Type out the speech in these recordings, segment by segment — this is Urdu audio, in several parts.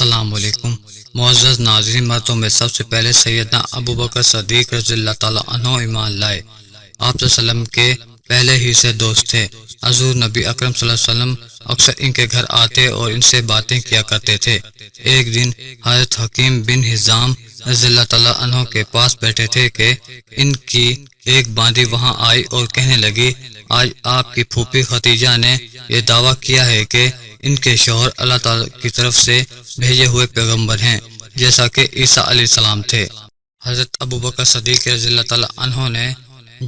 السلام علیکم معزز ناظرین، مردوں میں سب سے پہلے سیدنا ابو بکر صدیق رضی اللہ تعالیٰ عنہ ایمان لائے۔ آپ صلی اللہ علیہ وسلم کے پہلے ہی سے دوست تھے۔ حضور نبی اکرم صلی اللہ علیہ وسلم اکثر ان کے گھر آتے اور ان سے باتیں کیا کرتے تھے۔ ایک دن حضرت حکیم بن حزام رضی اللہ تعالیٰ عنہ کے پاس بیٹھے تھے کہ ان کی ایک باندی وہاں آئی اور کہنے لگی، آج آپ کی پھوپھی ختیجہ نے یہ دعویٰ کیا ہے کہ ان کے شوہر اللہ تعالیٰ کی طرف سے بھیجے ہوئے پیغمبر ہیں، جیسا کہ عیسیٰ علیہ السلام تھے۔ حضرت ابو بکر صدیق رضی اللہ تعالیٰ عنہ نے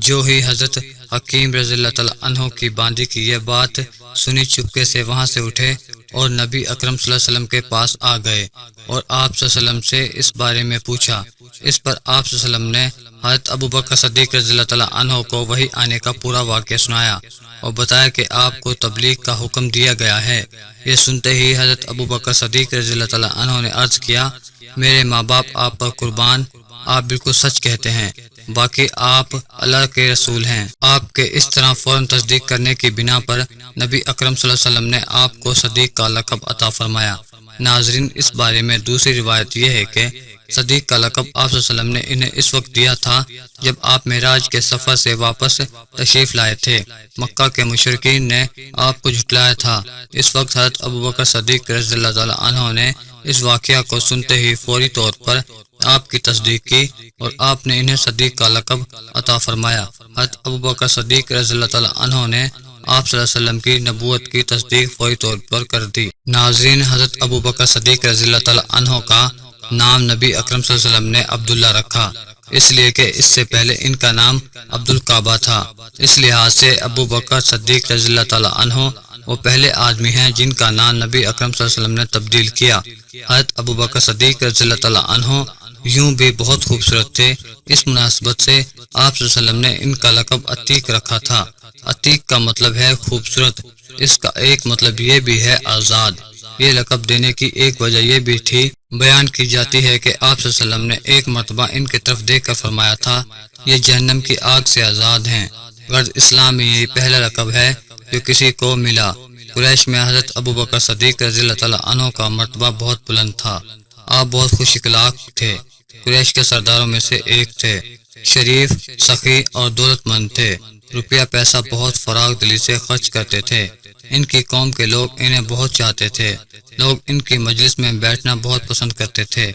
جو ہی حضرت حکیم رضی اللہ تعالیٰ عنہ کی باندی کی یہ بات سنی، چپکے سے وہاں سے اٹھے اور نبی اکرم صلی اللہ علیہ وسلم کے پاس آ گئے اور آپ صلی اللہ علیہ وسلم سے اس بارے میں پوچھا۔ اس پر آپ صلی اللہ علیہ وسلم نے حضرت ابو بکر صدیق رضی اللہ تعالیٰ عنہ کو وحی آنے کا پورا واقعہ سنایا اور بتایا کہ آپ کو تبلیغ کا حکم دیا گیا ہے۔ یہ سنتے ہی حضرت ابو بکر صدیق رضی اللہ تعالیٰ عنہ نے عرض کیا، میرے ماں باپ آپ پر قربان، آپ بالکل سچ کہتے ہیں، باقی آپ اللہ کے رسول ہیں۔ آپ کے اس طرح فوراً تصدیق کرنے کی بنا پر نبی اکرم صلی اللہ علیہ وسلم نے آپ کو صدیق کا لقب عطا فرمایا۔ ناظرین، اس بارے میں دوسری روایت یہ ہے کہ صدیق کا لقب آپ صلی اللہ علیہ وسلم نے انہیں اس وقت دیا تھا جب آپ معراج کے سفر سے واپس تشریف لائے تھے۔ مکہ کے مشرکین نے آپ کو جھٹلایا تھا۔ اس وقت حضرت ابو بکر صدیق رضی اللہ تعالیٰ عنہ نے اس واقعہ کو سنتے ہی فوری طور پر آپ کی تصدیق کی اور آپ نے انہیں صدیق کا لقب عطا فرمایا۔ حضرت ابو بکر صدیق رضی اللہ تعالیٰ عنہ نے آپ صلی اللہ علیہ وسلم کی نبوت کی تصدیق فوری طور پر کر دی۔ ناظرین، حضرت ابو بکر صدیق رضی اللہ تعالیٰ عنہ کا نام نبی اکرم صلی اللہ علیہ وسلم نے عبداللہ رکھا، اس لیے کہ اس سے پہلے ان کا نام عبد الکعبہ تھا۔ اس لحاظ سے ابو بکر صدیق رضی اللہ تعالیٰ عنہ وہ پہلے آدمی ہیں جن کا نام نبی اکرم صلی اللہ علیہ وسلم نے تبدیل کیا۔ حضرت ابو بکر صدیق رضی اللہ تعالیٰ عنہ یوں بھی بہت خوبصورت تھے، اس مناسبت سے آپ صلی اللہ علیہ وسلم نے ان کا لقب عتیق رکھا تھا۔ عتیق کا مطلب ہے خوبصورت، اس کا ایک مطلب یہ بھی ہے آزاد۔ یہ لقب دینے کی ایک وجہ یہ بھی تھی، بیان کی جاتی ہے کہ آپ صلی اللہ علیہ وسلم نے ایک مرتبہ ان کی طرف دیکھ کر فرمایا تھا، یہ جہنم کی آگ سے آزاد ہیں۔ غرض اسلام میں یہی پہلا لقب ہے جو کسی کو ملا۔ قریش میں حضرت ابو بکر صدیق رضی اللہ تعالیٰ عنہ کا مرتبہ بہت بلند تھا۔ آپ بہت خوش اخلاق تھے، قریش کے سرداروں میں سے ایک تھے، شریف، سخی اور دولت مند تھے، روپیہ پیسہ بہت فراغ دلی سے خرچ کرتے تھے۔ ان کی قوم کے لوگ انہیں بہت چاہتے تھے، لوگ ان کی مجلس میں بیٹھنا بہت پسند کرتے تھے۔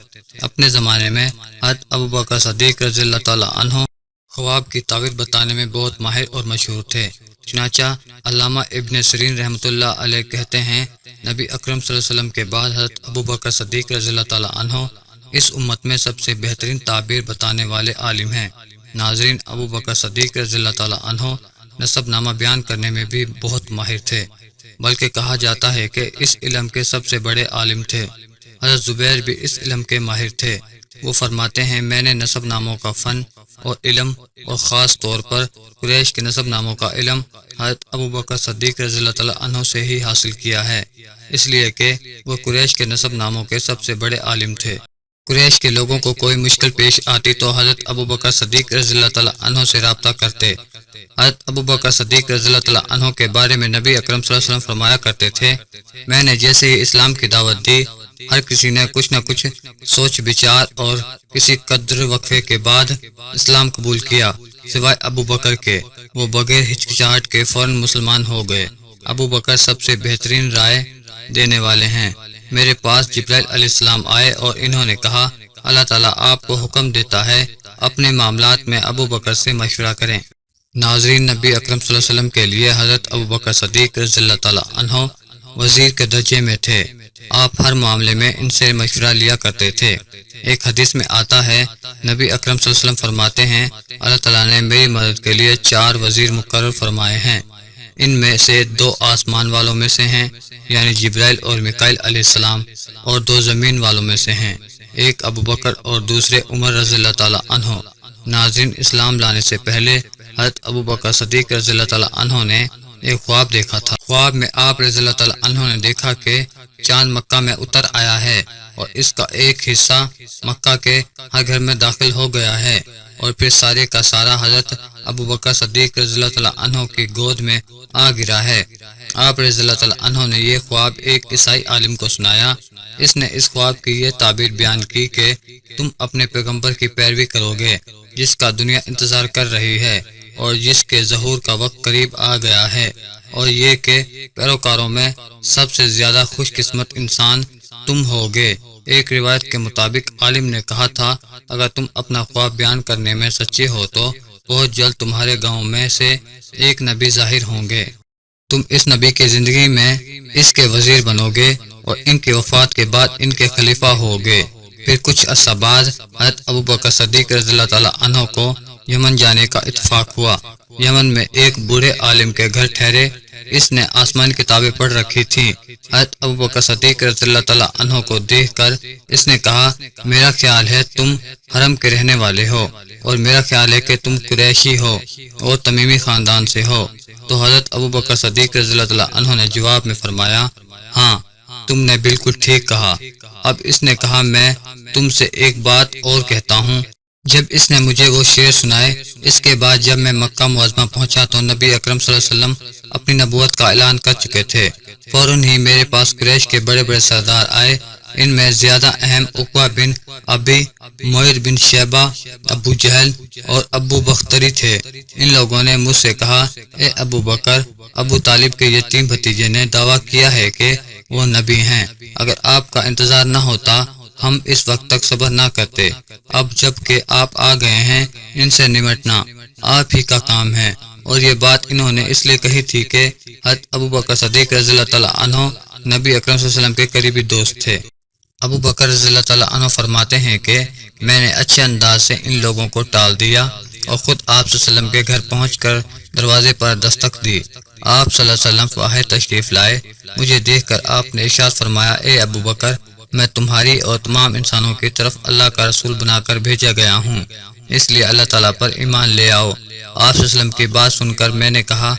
اپنے زمانے میں حضرت ابو بکر صدیق رضی اللہ تعالیٰ عنہ خواب کی تعبیر بتانے میں بہت ماہر اور مشہور تھے۔ چنانچہ علامہ ابن سیرین رحمۃ اللہ علیہ کہتے ہیں، نبی اکرم صلی اللہ علیہ وسلم کے بعد حضرت ابو بکر صدیق رضی اللہ تعالیٰ عنہ اس امت میں سب سے بہترین تعبیر بتانے والے عالم ہیں۔ ناظرین، ابو بکر صدیق رضی اللہ تعالیٰ عنہ نسب نامہ بیان کرنے میں بھی بہت ماہر تھے، بلکہ کہا جاتا ہے کہ اس علم کے سب سے بڑے عالم تھے۔ حضرت زبیر بھی اس علم کے ماہر تھے۔ وہ فرماتے ہیں، میں نے نسب ناموں کا فن اور علم اور خاص طور پر قریش کے نسب ناموں کا علم حضرت ابو بکر صدیق رضی اللہ تعالیٰ عنہ سے ہی حاصل کیا ہے، اس لیے کہ وہ قریش کے نسب ناموں کے سب سے بڑے عالم تھے۔ قریش کے لوگوں کو کوئی مشکل پیش آتی تو حضرت ابو بکر صدیق رضی اللہ تعالیٰ عنہ سے رابطہ کرتے۔ حضرت ابو بکر صدیق رضی اللہ تعالیٰ عنہ کے بارے میں نبی اکرم صلی اللہ علیہ وسلم فرمایا کرتے تھے، میں نے جیسے ہی اسلام کی دعوت دی، ہر کسی نے کچھ نہ کچھ سوچ بچار اور کسی قدر وقفے کے بعد اسلام قبول کیا، سوائے ابو بکر کے۔ وہ بغیر ہچکچاہٹ کے فوراً مسلمان ہو گئے۔ ابو بکر سب سے بہترین رائے دینے والے ہیں۔ میرے پاس جبرائیل علیہ السلام آئے اور انہوں نے کہا، اللہ تعالیٰ آپ کو حکم دیتا ہے اپنے معاملات میں ابو بکر سے مشورہ کریں۔ ناظرین، نبی اکرم صلی اللہ علیہ وسلم کے لیے حضرت ابو بکر صدیق رضی اللہ تعالیٰ عنہ وزیر کے درجے میں تھے۔ آپ ہر معاملے میں ان سے مشورہ لیا کرتے تھے۔ ایک حدیث میں آتا ہے، نبی اکرم صلی اللہ علیہ وسلم فرماتے ہیں، اللہ تعالیٰ نے میری مدد کے لیے 4 وزیر مقرر فرمائے ہیں، ان میں سے 2 آسمان والوں میں سے ہیں، یعنی جبرائیل اور میکائیل علیہ السلام، اور 2 زمین والوں میں سے ہیں، ایک ابو بکر اور دوسرے عمر رضی اللہ تعالیٰ عنہ۔ ناظرین، اسلام لانے سے پہلے حضرت ابو بکر صدیق رضی اللہ تعالیٰ عنہ نے ایک خواب دیکھا تھا۔ خواب میں آپ رضی اللہ تعالیٰ عنہ نے دیکھا کہ چاند مکہ میں اتر آیا ہے اور اس کا ایک حصہ مکہ کے ہر گھر میں داخل ہو گیا ہے، اور پھر سارے کا سارا حضرت ابو بکر صدیق رضی اللہ تعالیٰ عنہ کی گود میں آ گرا ہے۔ آپ رضی اللہ تعالیٰ عنہ نے یہ خواب ایک عیسائی عالم کو سنایا۔ اس نے اس خواب کی یہ تعبیر بیان کی کہ تم اپنے پیغمبر کی پیروی کرو گے جس کا دنیا انتظار کر رہی ہے اور جس کے ظہور کا وقت قریب آ گیا ہے، اور یہ کہ پیروکاروں میں سب سے زیادہ خوش قسمت انسان تم ہوگے۔ ایک روایت کے مطابق عالم نے کہا تھا اگر تم اپنا خواب بیان کرنے میں سچے ہو تو بہت جلد تمہارے گاؤں میں سے ایک نبی ظاہر ہوں گے، تم اس نبی کی زندگی میں اس کے وزیر بنو گے اور ان کی وفات کے بعد ان کے خلیفہ ہوگے۔ پھر کچھ عرصہ بعد حضرت ابو بکر صدیق رضی اللہ تعالیٰ عنہ کو یمن جانے کا اتفاق ہوا۔ یمن میں ایک بوڑھے عالم کے گھر ٹھہرے، اس نے آسمانی کتابیں پڑھ رکھی تھیں۔ حضرت ابو بکر صدیق رضی اللہ تعالیٰ عنہ کو دیکھ کر اس نے کہا میرا خیال ہے تم حرم کے رہنے والے ہو، اور میرا خیال ہے کہ تم قریشی ہو اور تمیمی خاندان سے ہو۔ تو حضرت ابو بکر صدیق رضی اللہ تعالیٰ عنہ نے جواب میں فرمایا ہاں تم نے بالکل ٹھیک کہا۔ اب اس نے کہا میں تم سے ایک بات اور کہتا ہوں۔ جب اس نے مجھے وہ شعر سنائے، اس کے بعد جب میں مکہ معظمہ پہنچا تو نبی اکرم صلی اللہ علیہ وسلم اپنی نبوت کا اعلان کر چکے تھے۔ فوراً ہی میرے پاس قریش کے بڑے بڑے سردار آئے، ان میں زیادہ اہم عقبہ بن ابی معیط بن شیبہ، ابو جہل اور ابو بختری تھے۔ ان لوگوں نے مجھ سے کہا اے ابو بکر، ابو طالب کے یتیم بھتیجے نے دعویٰ کیا ہے کہ وہ نبی ہیں، اگر آپ کا انتظار نہ ہوتا ہم اس وقت تک صبر نہ کرتے۔ اب جب کہ آپ آ گئے ہیں ان سے نمٹنا آپ ہی کا کام ہے۔ اور یہ بات انہوں نے اس لیے کہی تھی کہ حضرت ابو بکر صدیق رضی اللہ تعالیٰ عنہ نبی اکرم صلی اللہ علیہ وسلم کے قریبی دوست تھے۔ ابو بکر رضی اللہ تعالیٰ عنہ فرماتے ہیں کہ میں نے اچھے انداز سے ان لوگوں کو ٹال دیا اور خود آپ صلی اللہ علیہ وسلم کے گھر پہنچ کر دروازے پر دستک دی۔ آپ صلی اللہ علیہ وسلم باہر تشریف لائے، مجھے دیکھ کر آپ نے ارشاد فرمایا اے ابو بکر، میں تمہاری اور تمام انسانوں کی طرف اللہ کا رسول بنا کر بھیجا گیا ہوں، اس لیے اللہ تعالیٰ پر ایمان لے آؤ۔ آپ صلی اللہ علیہ وسلم کی بات سن کر میں نے کہا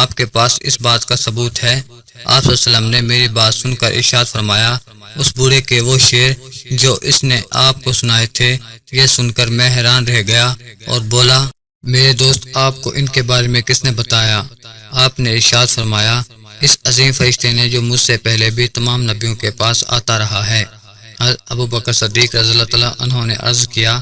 آپ کے پاس اس بات کا ثبوت ہے؟ آپ صلی اللہ علیہ وسلم نے میری بات سن کر ارشاد فرمایا اس بوڑھے کے وہ شعر جو اس نے آپ کو سنائے تھے۔ یہ سن کر میں حیران رہ گیا اور بولا میرے دوست آپ کو ان کے بارے میں کس نے بتایا؟ آپ نے ارشاد فرمایا اس عظیم فرشتے نے جو مجھ سے پہلے بھی تمام نبیوں کے پاس آتا رہا ہے۔ ابو بکر صدیق رضی اللہ تعالیٰ عنہ نے عرض کیا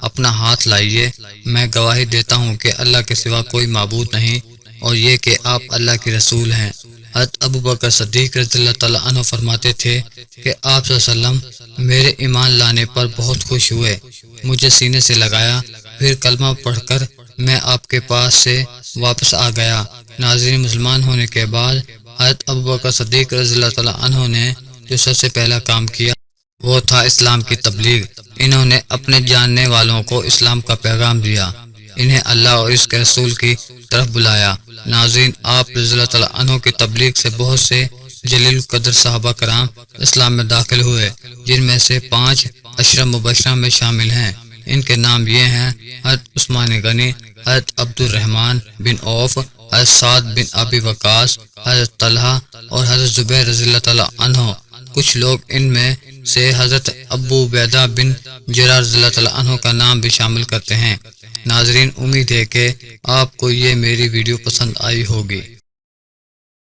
اپنا ہاتھ لائیے، میں گواہی دیتا ہوں کہ اللہ کے سوا کوئی معبود نہیں اور یہ کہ آپ اللہ کے رسول ہیں۔ حضرت ابو بکر صدیق رضی اللہ تعالیٰ عنہ فرماتے تھے کہ آپ صلی اللہ علیہ وسلم میرے ایمان لانے پر بہت خوش ہوئے، مجھے سینے سے لگایا، پھر کلمہ پڑھ کر میں آپ کے پاس سے واپس آ گیا۔ ناظرین، مسلمان ہونے کے بعد حضرت ابو بکر صدیق رضی اللہ تعالیٰ عنہ نے جو سب سے پہلا کام کیا وہ تھا اسلام کی تبلیغ۔ انہوں نے اپنے جاننے والوں کو اسلام کا پیغام دیا، انہیں اللہ اور اس کے رسول کی طرف بلایا۔ ناظرین، آپ رضی اللہ تعالیٰ عنہ کی تبلیغ سے بہت سے جلیل القدر صحابہ کرام اسلام میں داخل ہوئے، جن میں سے 5 عشرہ مبشرہ میں شامل ہیں۔ ان کے نام یہ ہیں حضرت عثمان غنی، حضرت عبد الرحمن بن عوف، حضرت سعد بن ابی وقاص، حضرت طلحہ اور حضرت زبیر رضی اللہ تعالیٰ عنہ۔ کچھ لوگ ان میں سے حضرت ابو عبیدہ بن جراح رضی اللہ تعالیٰ عنہ کا نام بھی شامل کرتے ہیں۔ ناظرین، امید ہے کہ آپ کو یہ میری ویڈیو پسند آئی ہوگی۔